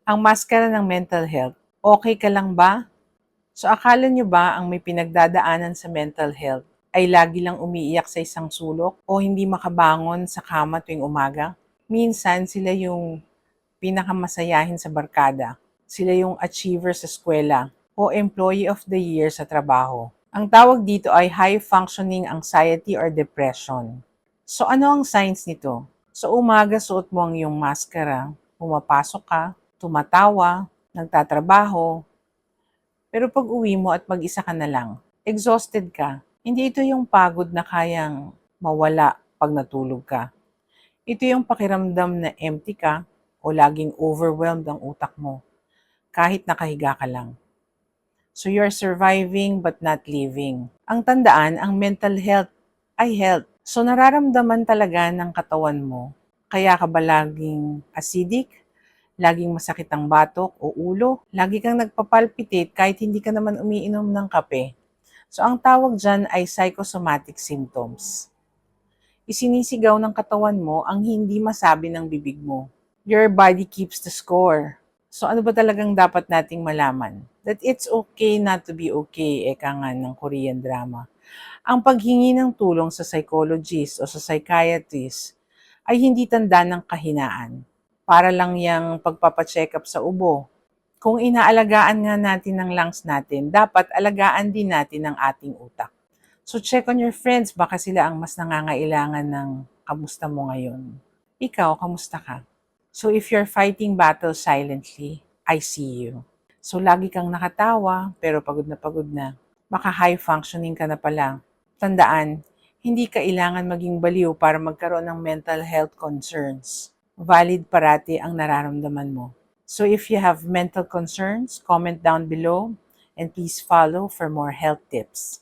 Ang maskara ng mental health, okay ka lang ba? So akala nyo ba ang may pinagdadaanan sa mental health ay lagi lang umiiyak sa isang sulok o hindi makabangon sa kama tuwing umaga? Minsan sila yung pinakamasayahin sa barkada. Sila yung achiever sa eskwela o employee of the year sa trabaho. Ang tawag dito ay high functioning anxiety or depression. So ano ang signs nito? Sa umaga suot mo ang iyong maskara, pumapasok ka, tumatawa, nagtatrabaho, pero pag uwi mo at mag-isa ka na lang, exhausted ka. Hindi ito yung pagod na kayang mawala pag natulog ka. Ito yung pakiramdam na empty ka o laging overwhelmed ang utak mo kahit nakahiga ka lang. So you're surviving but not living. Ang tandaan, ang mental health ay health. So nararamdaman talaga ng katawan mo. Kaya ka ba laging acidic? Laging masakit ang batok o ulo? Lagi kang nagpapalpitate kahit hindi ka naman umiinom ng kape? So ang tawag dyan ay psychosomatic symptoms. Isinisigaw ng katawan mo ang hindi masabi ng bibig mo. Your body keeps the score. So ano ba talagang dapat nating malaman? That it's okay not to be okay, eka nga ng Korean drama. Ang paghingi ng tulong sa psychologist o sa psychiatrist ay hindi tanda ng kahinaan. Para lang yung pagpapacheck up sa ubo. Kung inaalagaan nga natin ang lungs natin, dapat alagaan din natin ang ating utak. So check on your friends, baka sila ang mas nangangailangan ng kamusta mo ngayon. Ikaw, kamusta ka? So if you're fighting battles silently, I see you. So lagi kang nakatawa, pero pagod na. Baka high functioning ka na pala. Tandaan, hindi kailangan maging baliw para magkaroon ng mental health concerns. Valid parati ang nararamdaman mo. So if you have mental concerns, comment down below and please follow for more health tips.